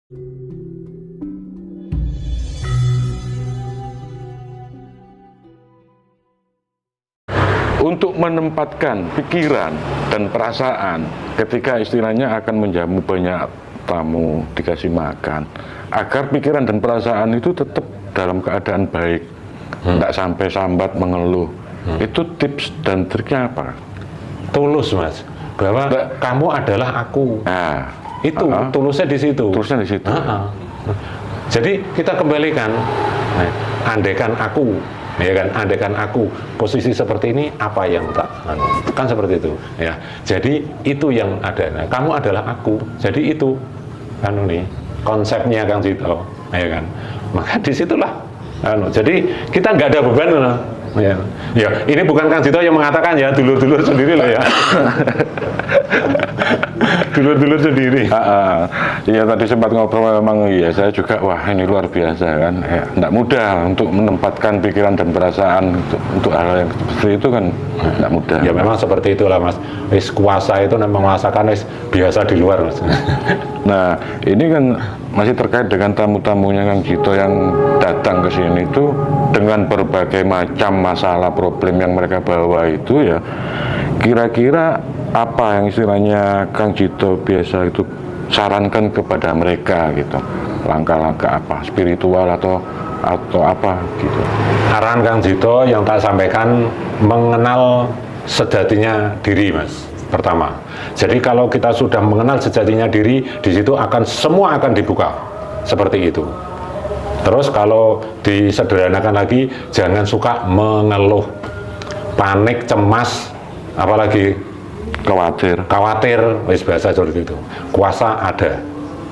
Untuk menempatkan pikiran dan perasaan ketika istilahnya akan menjamu banyak tamu, dikasih makan, agar pikiran dan perasaan itu tetap dalam keadaan baik, tidak sampai sambat mengeluh. Itu tips dan triknya apa? Tulus, Mas, bahwa kamu adalah aku. Nah, itu tulusnya di situ. Tulusnya di situ. Jadi kita kembalikan, andaikan aku, ya kan, andaikan aku posisi seperti ini, apa yang tak kan seperti itu, ya. Jadi itu yang ada. Nah, kamu adalah aku. Jadi itu nih konsepnya Kang Cito, ya kan. Maka disitulah jadi kita nggak ada beban loh. Ya, ini bukan Kang Cito yang mengatakan, ya, dulur-dulur sendiri lah, ya. Dulur-dulur sendiri. Iya, tadi sempat ngobrol, memang iya, saya juga, wah ini luar biasa kan, tidak mudah untuk menempatkan pikiran dan perasaan untuk hal yang seperti itu kan, tidak mudah. Ya memang seperti itulah, Mas. Kuasa itu menguasakan biasa di luar, Mas. Nah, ini kan masih terkait dengan tamu-tamunya Kang Cito yang datang ke sini itu dengan berbagai macam masalah problem yang mereka bawa itu, ya. Kira-kira apa yang istilahnya Kang Cito biasa itu sarankan kepada mereka gitu? Langkah-langkah apa? Spiritual atau apa gitu? Arahan Kang Cito yang tak sampaikan, mengenal sejatinya diri, Mas. Pertama, jadi kalau kita sudah mengenal sejatinya diri, di situ semua akan dibuka seperti itu. Terus kalau disederhanakan lagi, jangan suka mengeluh, panik, cemas, apalagi khawatir, wis biasa seperti itu. Kuasa ada,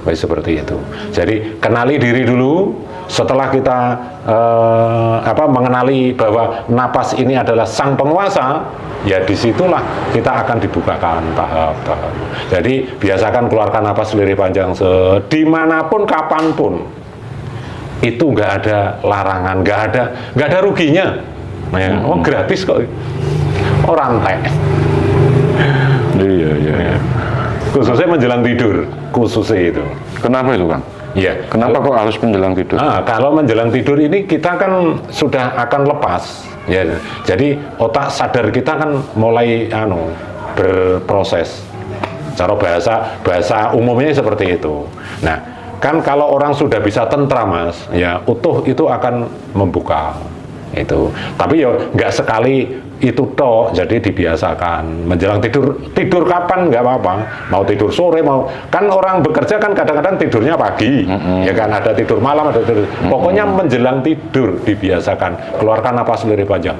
wis seperti itu. Jadi kenali diri dulu. Setelah kita mengenali bahwa napas ini adalah sang penguasa, ya disitulah kita akan dibukakan tahap-tahap. Jadi biasakan keluarkan napas lirik panjang dimanapun, kapanpun. Itu nggak ada larangan, nggak ada ruginya. Oh, gratis kok. Orang teh. Iya. Khususnya menjelang tidur, khususnya itu. Kenapa itu, Kang? Iya. Kenapa kok harus menjelang tidur? Kalau menjelang tidur ini kita kan sudah akan lepas, ya. Jadi otak sadar kita kan mulai berproses. Cara bahasa umumnya seperti itu. Nah, kan kalau orang sudah bisa tentram, Mas, ya utuh itu akan membuka itu. Tapi ya nggak sekali itu toh, jadi dibiasakan menjelang tidur kapan nggak apa-apa, mau tidur sore, mau kan orang bekerja kan kadang-kadang tidurnya pagi, ya kan, ada tidur malam, ada tidur, pokoknya menjelang tidur dibiasakan keluarkan napas lirik panjang.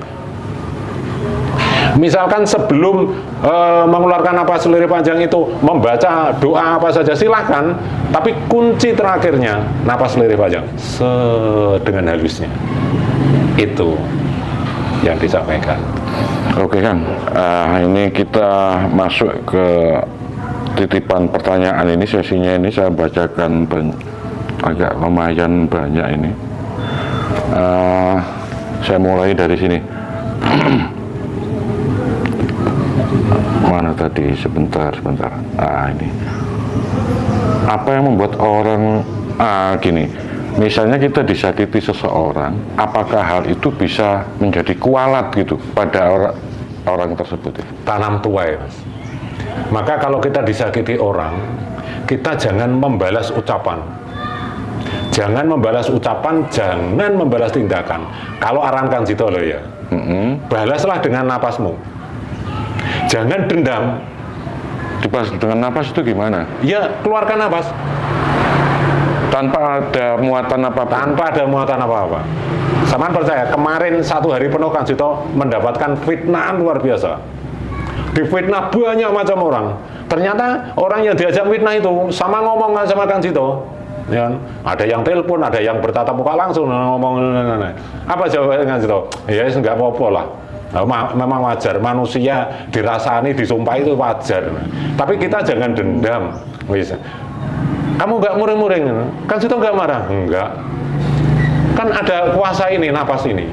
Misalkan sebelum mengeluarkan napas lirik panjang itu membaca doa apa saja silahkan, tapi kunci terakhirnya napas lirik panjang dengan halusnya, itu yang disampaikan. Oke, Kang, ini kita masuk ke titipan pertanyaan ini. Sesinya ini saya bacakan agak lumayan banyak ini. Saya mulai dari sini. Mana tadi? Sebentar. Ini. Apa yang membuat orang gini? Misalnya kita disakiti seseorang, apakah hal itu bisa menjadi kualat gitu pada orang tersebut? Tanam tuai, Mas. Maka kalau kita disakiti orang, kita jangan membalas ucapan. Jangan membalas ucapan, jangan membalas tindakan. Kalau arahan Kang Cito loh, ya. Balaslah dengan napasmu. Jangan dendam. Dibalas dengan napas itu gimana? Ya, keluarkan napas. Tanpa ada muatan apa-apa? Tanpa ada muatan apa-apa. Samaan percaya, kemarin 1 hari penuh Kang Cito mendapatkan fitnahan luar biasa. Difitnah banyak macam orang. Ternyata orang yang diajak fitnah itu sama ngomong sama Kang Cito. Ya, ada yang telepon, ada yang bertatap muka langsung ngomong. Apa jawabannya Kang Cito? Ya, nggak apa-apa lah. Memang wajar, manusia dirasani, disumpah itu wajar. Tapi kita jangan dendam. Kamu nggak muring-muring, Kang Cito nggak marah? Enggak. Kan ada kuasa ini, napas ini.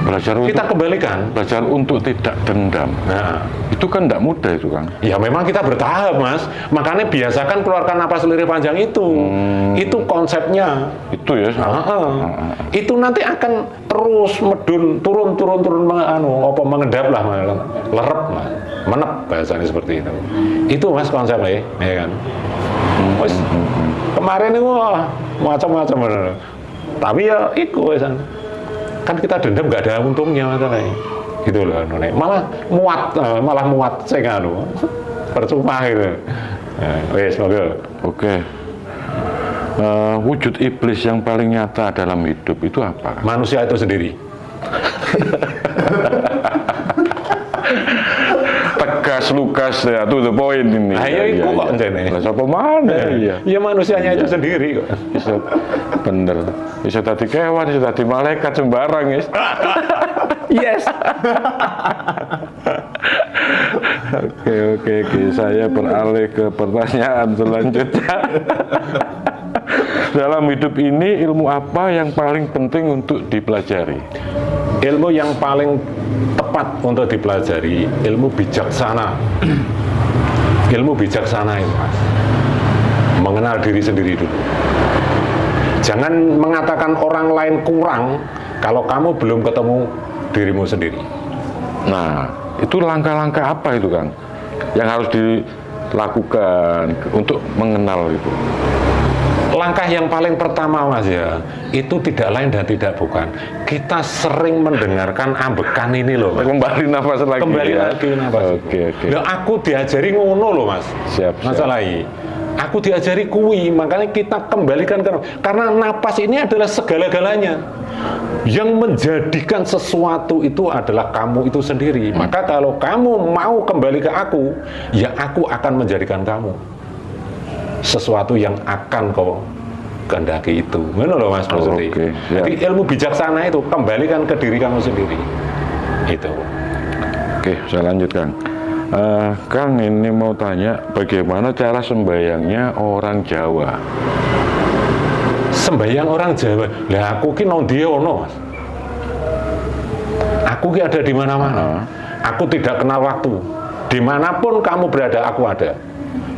Kita kembalikan. Belajar untuk tidak dendam. Nah, itu kan tidak mudah itu, Kang. Ya memang kita bertahap, Mas. Makanya biasakan keluarkan napas lirik panjang itu. Itu konsepnya. Itu ya. Itu nanti akan terus medun turun mengendap lah, lerep, menep bahasanya seperti itu. Itu mas konsepnya, ya kan. Kemarin itu macam-macam bener. Tapi ya itu kan kita dendam nggak ada untungnya masalahnya. Gitu loh, malah muat saya percuma gitu. Wes, Oke. Wujud iblis yang paling nyata dalam hidup itu apa? Manusia itu sendiri. Tegas Lukas ya, to the point ini. Ayo itu kok njene. Siapa mana? Iya. Ya manusianya itu sendiri kok. Bisa bener. Bisa tadi kewan, bisa tadi malaikat sembarang, guys. Yes. Oke. Saya beralih ke pertanyaan selanjutnya. Dalam hidup ini, ilmu apa yang paling penting untuk dipelajari? Ilmu yang paling tepat untuk dipelajari, ilmu bijaksana. Ilmu bijaksana itu, mas. Mengenal diri sendiri dulu. Jangan mengatakan orang lain kurang kalau kamu belum ketemu dirimu sendiri. Nah, itu langkah-langkah apa itu, Kang? Yang harus dilakukan untuk mengenal itu? Langkah yang paling pertama, mas ya, itu tidak lain dan tidak bukan. Kita sering mendengarkan ambekan ini loh, mas. Kembali nafas lagi. Kembali ya? lagi nafas. Oke. Nah, aku diajari ngono loh, mas. Siap. Masalahnya, aku diajari kui, makanya kita kembalikan karena napas ini adalah segala-galanya. Yang menjadikan sesuatu itu adalah kamu itu sendiri. Maka kalau kamu mau kembali ke aku, ya aku akan menjadikan kamu sesuatu yang akan kau kehendaki itu. Benar loh mas maksudnya. Oke, Jadi ilmu bijaksana itu kembalikan ke diri kamu sendiri. Itu. Oke, saya lanjutkan. Kang ini mau tanya, bagaimana cara sembayangnya orang Jawa? Sembayang orang Jawa. Lah aku ki nang ndi ono, mas. Aku ki ada di mana-mana. Aku tidak kenal waktu. Dimanapun kamu berada, aku ada.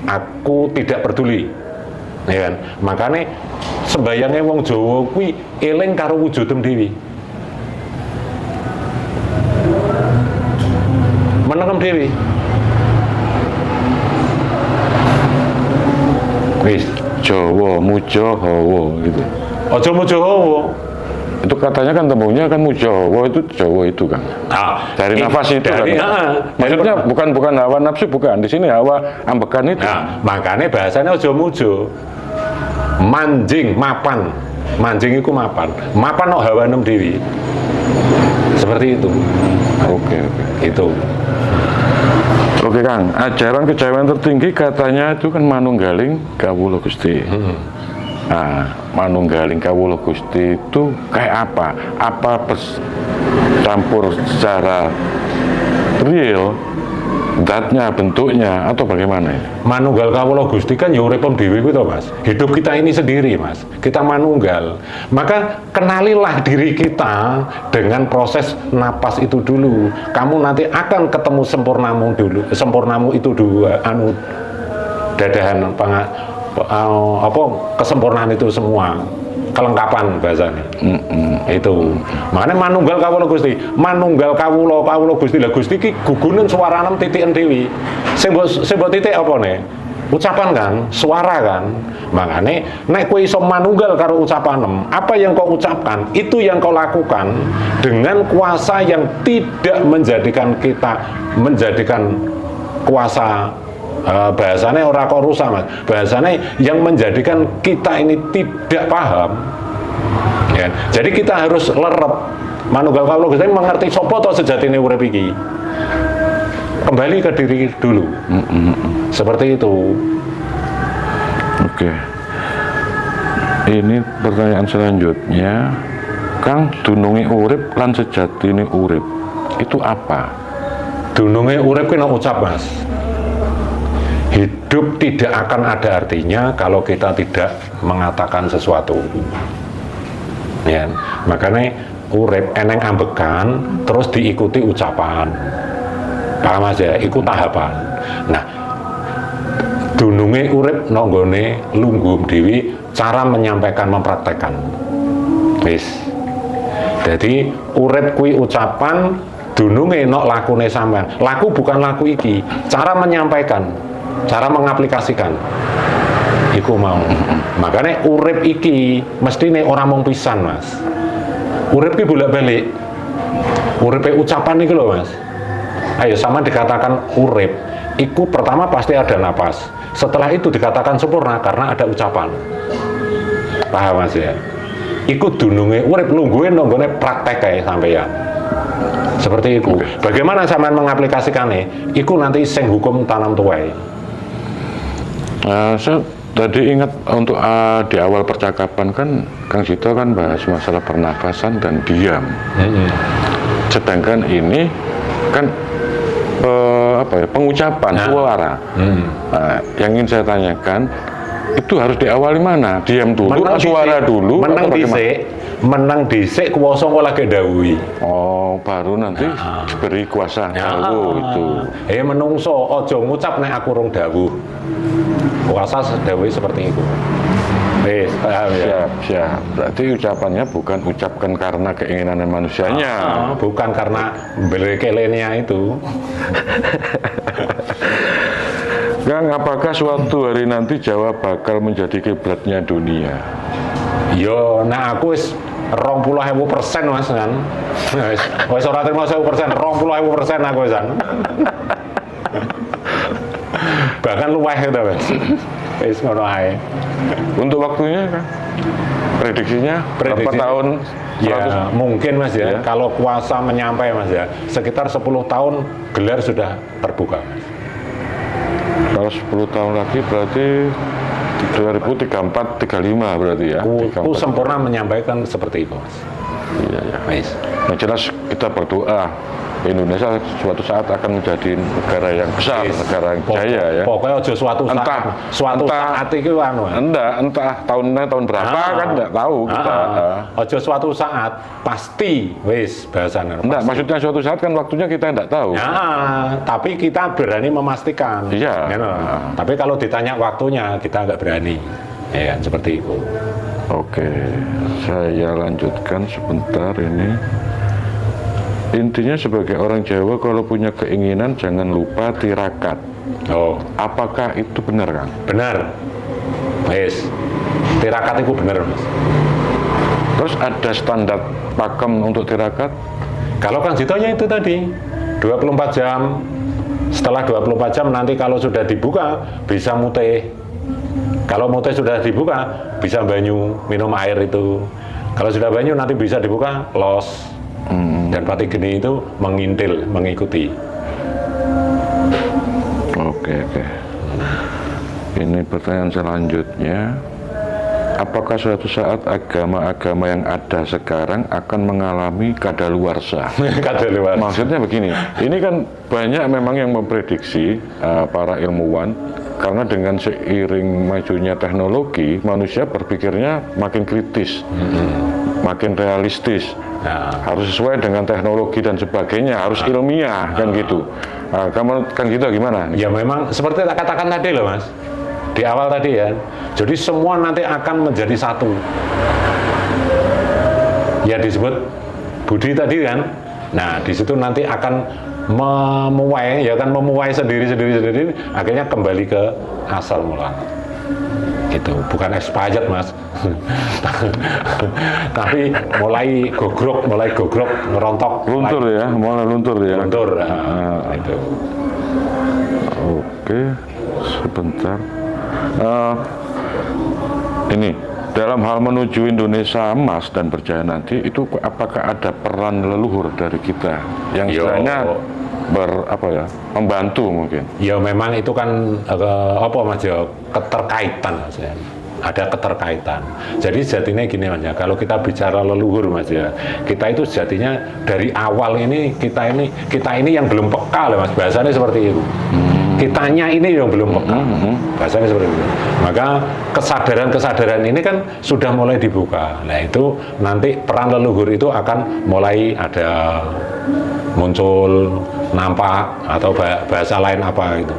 Aku tidak peduli, ya kan? Makanya sembayangnya wong Jawa kuwi eling karo wujudem dhewe. Menengem dhewe. Wis, Jawa, muja, hawa gitu. aja muja hawa. Itu katanya kan tembungnya kan mujawa, itu Jawa itu kan. Dari nafas itu dari, kan. Maksudnya bukan hawa nafsu, bukan. Di sini hawa ambekan itu. Nah, makanya bahasanya aja mujo. Manjing, mapan. Manjing itu mapan. Mapan no hawa nem dewi. Seperti itu. Oke. Itu. Oke Kang, ajaran kejawen tertinggi katanya itu kan manunggaling kawula Gusti. Nah, manunggaling kawula Gusti itu kayak apa? Apa campur secara real, zatnya, bentuknya, atau bagaimana? Manunggal kawula Gusti kan ya uripem dhewe kuwi to, Mas. Hidup kita ini sendiri, Mas. Kita manunggal. Maka kenalilah diri kita dengan proses napas itu dulu. Kamu nanti akan ketemu sempurnamu dulu. Sempurnamu itu dulu dadahan kesempurnaan itu semua, kelengkapan bahasanya. Itu makanya manunggal kawula Gusti, manunggal kawula Gusti. Lah Gusti ki gugunen swaranem titiken dewi. Sing mbok titik apa nih? Ucapan kan, suara kan. Makanya nek kowe iso manunggal karo ucapanem, apa yang kau ucapkan itu yang kau lakukan dengan kuasa yang tidak menjadikan kuasa bahasanya ora kok rusak, mas. Bahasanya yang menjadikan kita ini tidak paham, ya. Jadi kita harus lerep. Manunggal kawula Gusti mengerti sapa to sejatine urip iki. Kembali ke diri dulu. Seperti itu. Oke. Ini pertanyaan selanjutnya, Kang, dununge urip lan sejatine urip itu apa? Dununge urip kuwi nek ucap, mas. Hidup tidak akan ada artinya kalau kita tidak mengatakan sesuatu. Ya, makanya urip eneng ambekan terus diikuti ucapan. Paham aja, ikut tahapan. Nah, dununge urip nonggone lunggum dewi cara menyampaikan, mempraktekkan. Wis. Jadi urip kuwi ucapan, dununge nok lakune sampean. Laku bukan laku iki, cara menyampaikan, cara mengaplikasikan. Iku mau. Makanya urip iki mestine ora mung pisan, Mas. Urip ki bolak-balik. Uripe ucapan iki lho, Mas. Ayo sama dikatakan urip, iku pertama pasti ada napas. Setelah itu dikatakan sempurna karena ada ucapan. Paham Mas ya? Iku dununge urip lungguhe nonggone praktek kae sampeyan. Seperti itu. Bagaimana sampean mengaplikasikannya? Iku nanti sing hukum tanam tuai. Saya tadi ingat untuk di awal percakapan kan Kang Jito kan bahas masalah pernafasan dan diam. Sedangkan ini kan pengucapan suara. Nah, yang ingin saya tanyakan itu harus diawali mana? Diam dulu, suara dulu, menang dhisik kuwasa kok lagi dawuhi. Oh, baru nanti diberi kuasa dawuh itu. Menungso aja ngucap nek aku rung dawuh. Kuasa dawuhi seperti itu. Wis, paham ya? Siap. Berarti ucapannya bukan ucapkan karena keinginan manusianya. Bukan karena belekelenya itu. Kang, apakah suatu hari nanti Jawa bakal menjadi kiblatnya dunia? Yo, nah aku wis 20.000% Mas kan. Wis ora terima 1.000%, 20.000% aku wis kan. Bahkan luwih gitu, Mas. Wis ngono ae. Untuk waktunya kan? Prediksinya berapa tahun? Ya, mungkin Mas ya. Kalau kuasa menyampai Mas ya, sekitar 10 tahun gelar sudah terbuka, Mas. Kalau 10 tahun lagi berarti 2034, 35 berarti ya. Itu sempurna menyampaikan seperti itu, Mas. Iya. Mas. Yang jelas kita berdoa Indonesia suatu saat akan menjadi negara yang besar, negara yang jaya ya. Pokoknya aja suatu saat itu anu. Entah tahun berapa kan enggak tahu kita. Aja suatu saat pasti wis bahasane. Enggak, maksudnya suatu saat kan waktunya kita enggak tahu. Tapi kita berani memastikan. Iya. Tapi kalau ditanya waktunya kita enggak berani. Ya, seperti itu. Oke, saya lanjutkan sebentar ini. Intinya sebagai orang Jawa kalau punya keinginan jangan lupa tirakat. Apakah itu benar, Kang? Benar. Yes. Tirakat itu benar, Mas. Terus ada standar pakem untuk tirakat? Kalau Kang Jitonya itu tadi 24 jam. Setelah 24 jam nanti kalau sudah dibuka bisa mutih. Kalau mutih sudah dibuka bisa banyu, minum air itu. Kalau sudah banyu nanti bisa dibuka los. Dan pati geni itu mengintil, mengikuti. Oke. Ini pertanyaan selanjutnya. Apakah suatu saat agama-agama yang ada sekarang akan mengalami kadaluarsa? Kadaluarsa. Maksudnya begini, ini kan banyak memang yang memprediksi para ilmuwan, karena dengan seiring majunya teknologi, manusia berpikirnya makin kritis, makin realistis. Harus sesuai dengan teknologi dan sebagainya, harus ilmiah kan gitu. Kamu kan gitu gimana? Ya memang seperti tak katakan tadi loh Mas, di awal tadi ya. Jadi semua nanti akan menjadi satu. Ya disebut budi tadi kan. Nah di situ nanti akan memuai sendiri, akhirnya kembali ke asal mula. Gitu, bukan expired Mas. Tapi mulai gogrok, ngerontok, luntur ya, mulai luntur ya. Luntur, itu. Oke, sebentar. Ini dalam hal menuju Indonesia emas dan berjaya nanti, itu apakah ada peran leluhur dari kita yang istilahnya membantu mungkin? Ya memang itu kan Mas ya, keterkaitan Mas ya. Ada keterkaitan. Jadi sejatinya gini Mas ya, kalau kita bicara leluhur Mas ya, kita itu sejatinya dari awal ini kita ini yang belum peka loh Mas, bahasanya seperti itu. Kitanya ini yang belum peka, bahasanya seperti itu. Maka kesadaran ini kan sudah mulai dibuka. Nah itu nanti peran leluhur itu akan mulai ada muncul, nampak, atau bahasa lain apa itu.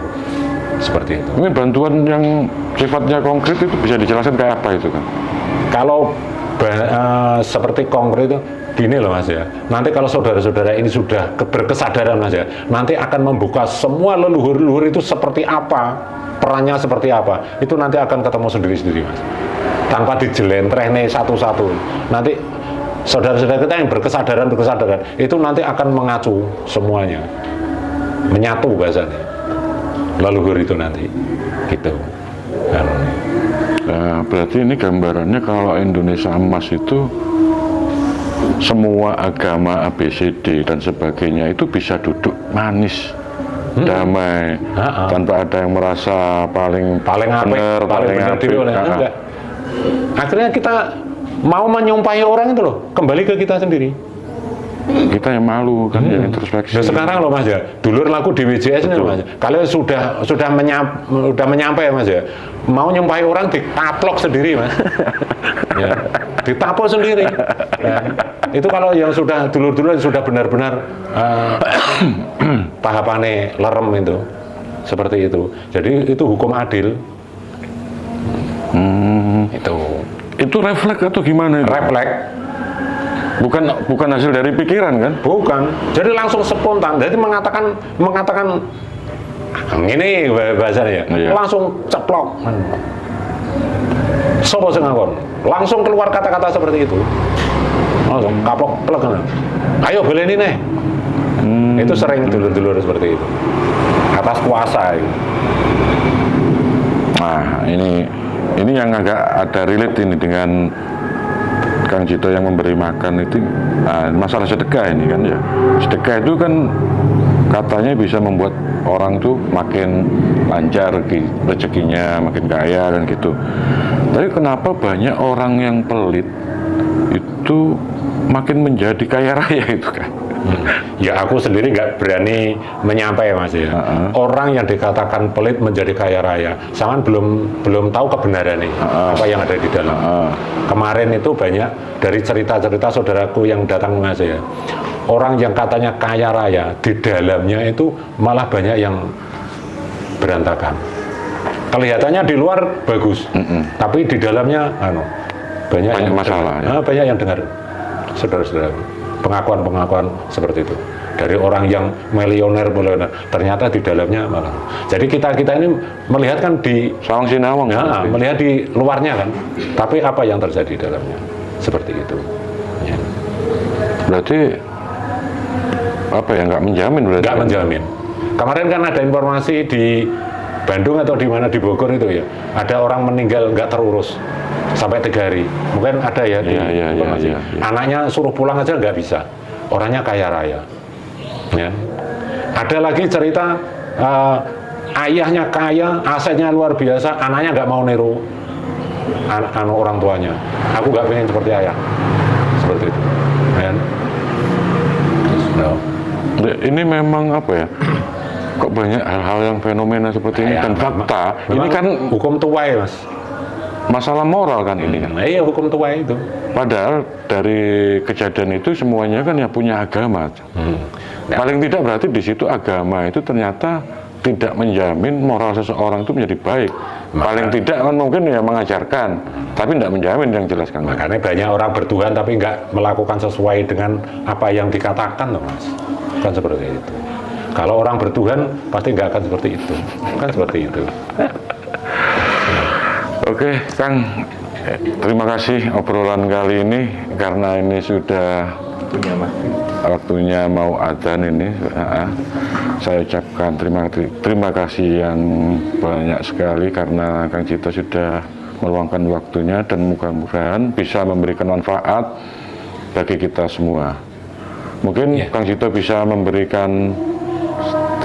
Seperti itu. Ini bantuan yang sifatnya konkret itu bisa dijelaskan kayak apa itu kan? Kalau seperti konkret itu gini loh Mas ya, nanti kalau saudara-saudara ini sudah berkesadaran Mas ya, nanti akan membuka semua leluhur-leluhur itu seperti apa, perannya seperti apa, itu nanti akan ketemu sendiri-sendiri Mas, tanpa dijelentrehne satu-satu. Nanti saudara-saudara kita yang berkesadaran itu nanti akan mengacu semuanya, menyatu bahasanya leluhur itu nanti gitu. Nah, berarti ini gambarannya kalau Indonesia emas itu semua agama ABCD dan sebagainya itu bisa duduk manis, damai, tanpa ada yang merasa paling benar, paling apik. Akhirnya kita mau menyumpahi orang itu loh, kembali ke kita sendiri. Kita yang malu kan, yang introspeksi. Nah, sekarang loh Mas ya, dulur laku di WJS ini loh Mas. Kalau sudah menyampai Mas ya, mau nyumpahi orang ditaplok sendiri Mas. Ya, ditaplok sendiri. Ya. Itu kalau yang sudah dulur-dulur sudah benar-benar tahapane lerem itu, seperti itu. Jadi itu hukum adil. Itu refleks atau gimana itu? Refleks. Bukan hasil dari pikiran kan? Bukan. Jadi langsung spontan. Jadi mengatakan ini bahasanya ya. Iya. Langsung ceplok. Sopo sing ngakon. Langsung keluar kata-kata seperti itu. Langsung kaplok plek. Ayo beleni nih. Itu sering dulur-dulur seperti itu. Atas kuasa itu. Nah, ini yang agak ada relate ini dengan Kang Jito yang memberi makan itu, masalah sedekah ini kan ya. Sedekah itu kan katanya bisa membuat orang tuh makin lancar rezekinya, makin kaya dan gitu. Tapi kenapa banyak orang yang pelit itu makin menjadi kaya raya itu kan? Ya aku sendiri nggak berani menyampaikan Mas ya. Orang yang dikatakan pelit menjadi kaya raya, sama belum tahu kebenarannya apa yang ada di dalam. Kemarin itu banyak dari cerita-cerita saudaraku yang datang Mas ya. Orang yang katanya kaya raya, di dalamnya itu malah banyak yang berantakan. Kelihatannya di luar bagus, tapi di dalamnya banyak yang masalah. Ya? Banyak yang dengar saudara-saudara. Pengakuan-pengakuan seperti itu dari orang yang milioner, ternyata di dalamnya malah. Jadi kita ini melihat kan di Sawang Sinawang, ya, melihat di luarnya kan, tapi apa yang terjadi di dalamnya seperti itu. Ya. Berarti apa ya, nggak menjamin berarti? Nggak menjamin. Kemarin kan ada informasi di Bandung atau di mana di Bogor itu ya, ada orang meninggal nggak terurus sampai 3 hari, mungkin ada ya di informasi. Anaknya suruh pulang aja nggak bisa, orangnya kaya raya. Ya. Ada lagi cerita ayahnya kaya, asetnya luar biasa, anaknya nggak mau niru orang tuanya. Aku nggak pengen seperti ayah, seperti itu. Ya. No. Ini memang apa ya? Kok banyak hal-hal yang fenomena seperti ini dan fakta. Ini kan hukum tuai Mas. Masalah moral kan ini kan. Iya, hukum tuai itu. Padahal dari kejadian itu semuanya kan ya punya agama. Paling tidak berarti di situ agama itu ternyata tidak menjamin moral seseorang itu menjadi baik. Paling tidak kan mungkin ya mengajarkan, tapi tidak menjamin yang jelaskan. Makanya banyak orang bertuhan tapi nggak melakukan sesuai dengan apa yang dikatakan loh Mas. Kan seperti itu. Kalau orang bertuhan pasti nggak akan seperti itu. Kan seperti itu. Oke, Kang, terima kasih obrolan kali ini karena ini sudah waktunya mau adzan ini. Saya ucapkan terima kasih yang banyak sekali karena Kang Jito sudah meluangkan waktunya dan mudah-mudahan bisa memberikan manfaat bagi kita semua. Mungkin Kang Jito bisa memberikan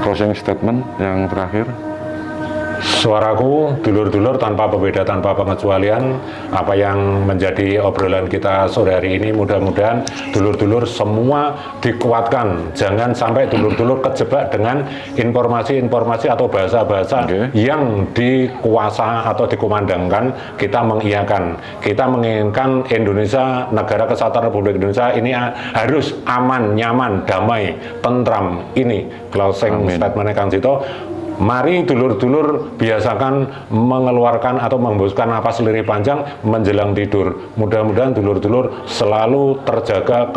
closing statement yang terakhir. Suaraku, dulur-dulur tanpa pembeda, tanpa pengecualian, apa yang menjadi obrolan kita sore hari ini, mudah-mudahan dulur-dulur semua dikuatkan. Jangan sampai dulur-dulur kejebak dengan informasi-informasi atau bahasa-bahasa yang dikuasa atau dikumandangkan. Kita mengiyakan, kita menginginkan Indonesia, negara kesatuan Republik Indonesia ini harus aman, nyaman, damai, tentram. Ini closing statementnya Kang Jito. Mari dulur-dulur biasakan mengeluarkan atau menghembuskan napas lirik panjang menjelang tidur. Mudah-mudahan dulur-dulur selalu terjaga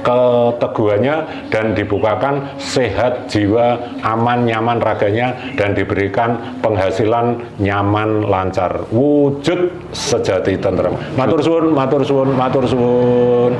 keteguhannya dan dibukakan sehat jiwa, aman nyaman raganya, dan diberikan penghasilan nyaman lancar. Wujud sejati tentrem. Matur suwun, matur suwun, matur suwun.